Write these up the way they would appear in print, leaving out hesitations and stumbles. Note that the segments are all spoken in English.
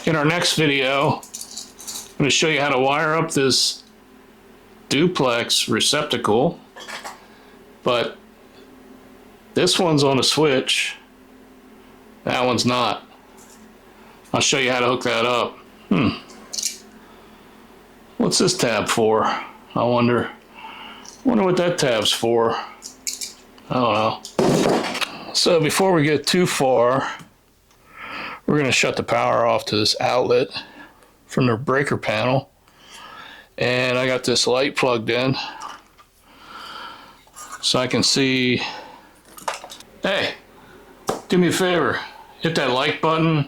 In our next video, I'm going to show you how to wire up this duplex receptacle, but this one's on a switch, that one's not. I'll show you how to hook that up. What's this tab for? I wonder what that tab's for. I don't know. So before we get too far, we're going to shut the power off to this outlet from the breaker panel. And I got this light plugged in so I can see. Hey, do me a favor, hit that like button,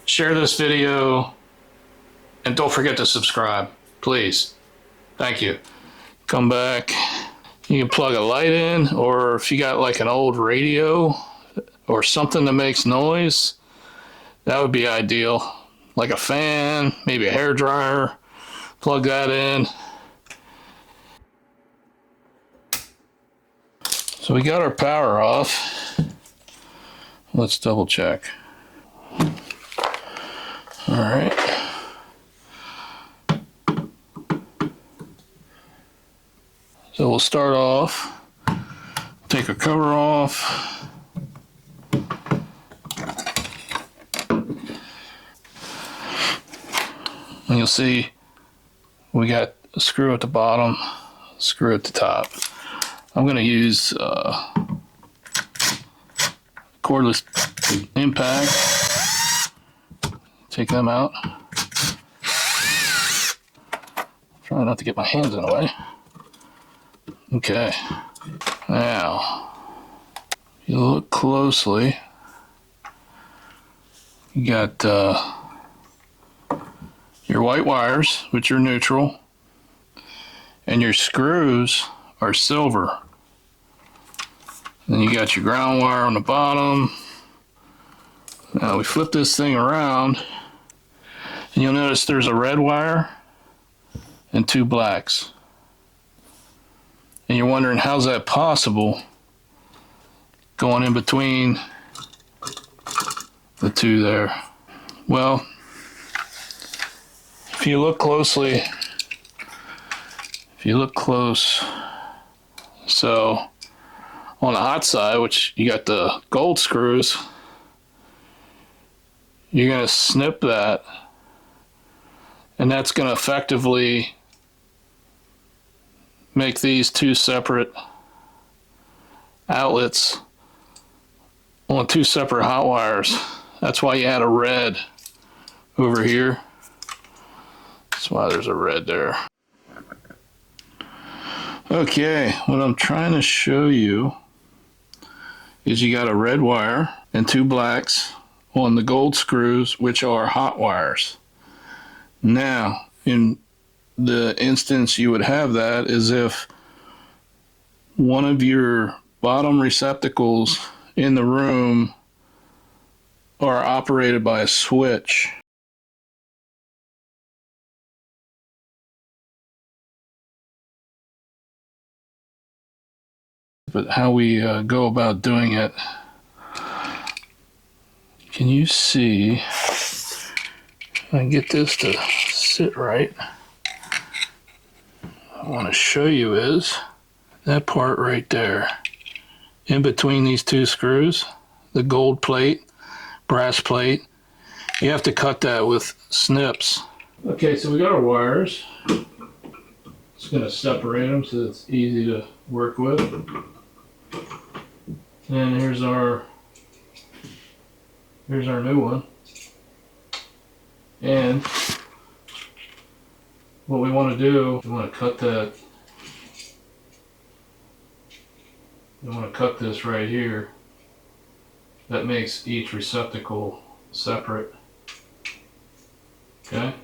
share this video, and don't forget to subscribe, please. Thank you. Come back. You can plug a light in, or if you got like an old radio or something that makes noise, that would be ideal. Like a fan, maybe a hair dryer. Plug that in. So we got our power off. Let's double check. All right. So we'll start off, take our cover off. And you'll see we got a screw at the bottom, screw at the top. I'm going to use cordless impact. Take them out. Try not to get my hands in the way. Okay. Now, if you look closely, you got your white wires, which are neutral, and your screws are silver. Then you got your ground wire on the bottom. Now we flip this thing around, and you'll notice there's a red wire and two blacks. And you're wondering, how's that possible going in between the two there? Well, if you look closely, so on the hot side, which you got the gold screws, you're going to snip that, and that's going to effectively make these two separate outlets on two separate hot wires. That's why you had a red over here. That's why there's a red there. Okay, what I'm trying to show you is you got a red wire and two blacks on the gold screws, which are hot wires. Now, in the instance you would have that is if one of your bottom receptacles in the room are operated by a switch. But how we go about doing it, can you see, if I can get this to sit right, I want to show you is that part right there, in between these two screws, the gold plate, brass plate, you have to cut that with snips. Okay, so we got our wires. Just going to separate them so it's easy to work with. And here's our new one. And what we want to do, we want to cut that. We want to cut this right here. That makes each receptacle separate. Okay?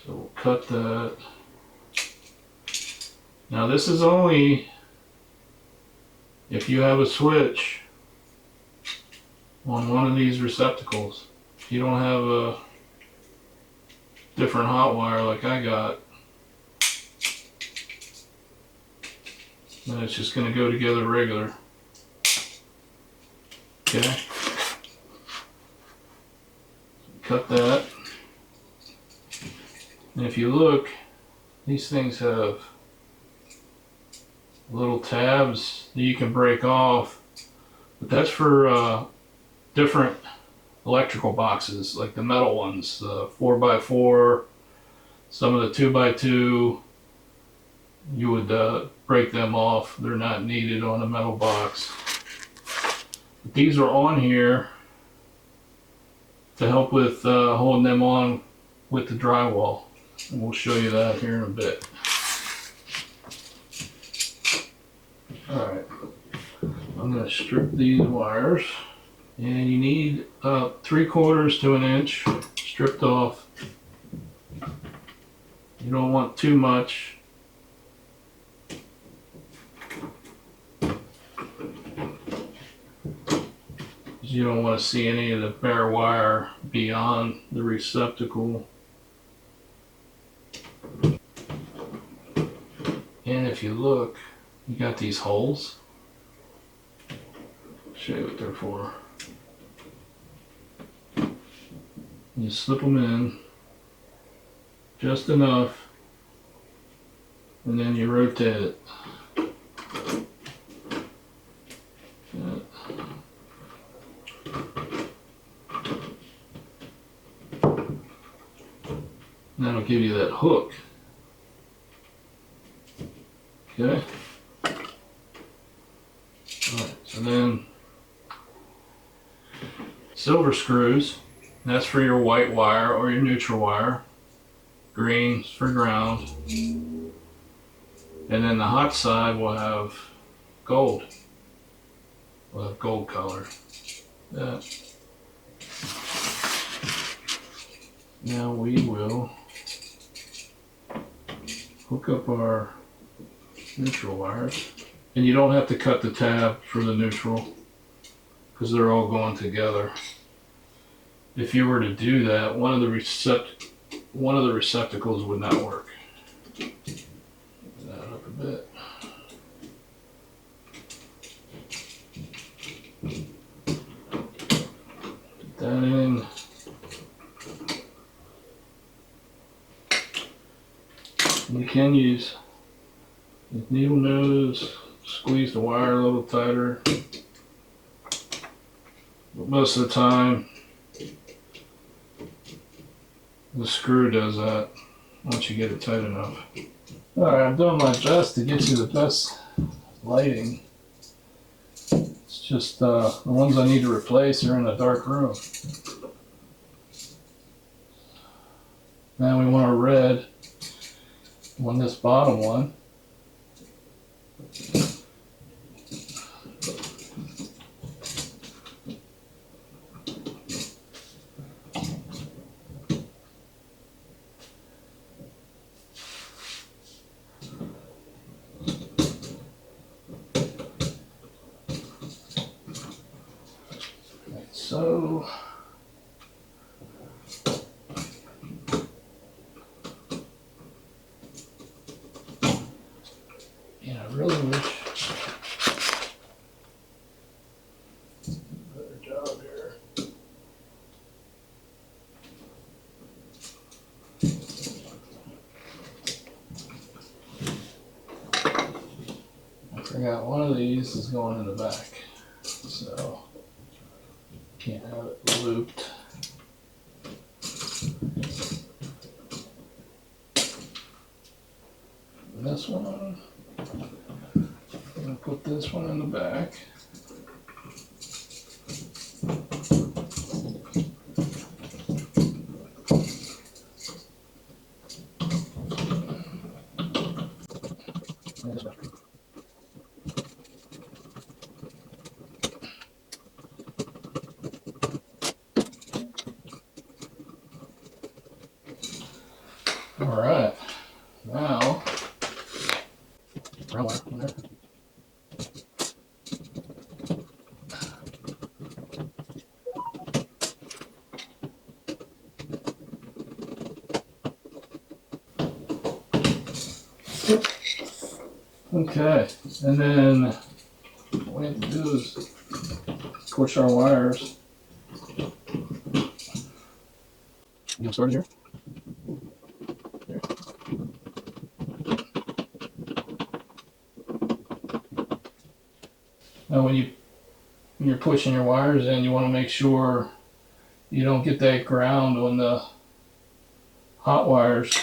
So we'll cut that. Now this is only if you have a switch on one of these receptacles. If you don't have a different hot wire like I got, then it's just going to go together regular. Okay. cut that. And if you look, these things have little tabs that you can break off, but that's for different electrical boxes, like the metal ones, the 4x4, some of the 2x2. You would break them off. They're not needed on a metal box. But these are on here to help with holding them on with the drywall. And we'll show you that here in a bit. Alright, I'm going to strip these wires. And you need 3/4 to an inch stripped off. You don't want too much. You don't want to see any of the bare wire beyond the receptacle. And if you look, you got these holes. I'll show you what they're for. You slip them in just enough, and then you rotate it. That'll give you that hook. Okay. Alright, so then silver screws. That's for your white wire or your neutral wire. Green's for ground. And then the hot side will have gold. We'll have gold color. That. Now we will hook up our neutral wires. And you don't have to cut the tab for the neutral because they're all going together. If you were to do that, one of the receptacles would not work. Move that up a bit. Put that in. You can use the needle nose, squeeze the wire a little tighter. But most of the time, the screw does that once you get it tight enough. Alright, I'm doing my best to get you the best lighting. It's just the ones I need to replace are in a dark room. Now we want our red on this bottom one. So yeah, I really wish better job here. I forgot one of these is going in the back, so can't have it looped. And this one, I'm gonna put this one in the back. All right, now brown wire in there. Okay, and then what we have to do is, push our wires You started here? There. Now when you're pushing your wires in, you want to make sure you don't get that ground on the hot wires.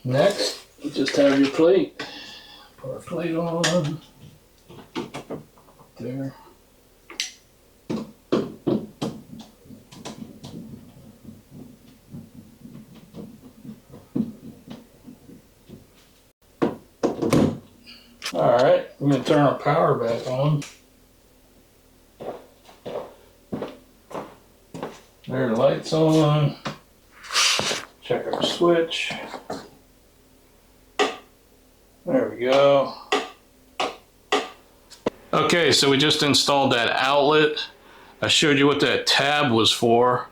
Next, you just have your plate. Put our plate on. There. Alright, we're going to turn our power back on. There, the light's on. Check our switch. There we go. Okay, so we just installed that outlet. I showed you what that tab was for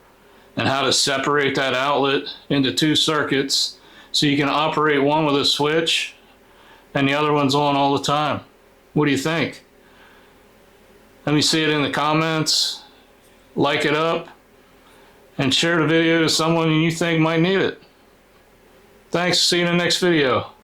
and how to separate that outlet into two circuits so you can operate one with a switch and the other one's on all the time. What do you think? Let me see it in the comments. Like it up and share the video to someone you think might need it. Thanks. See you in the next video.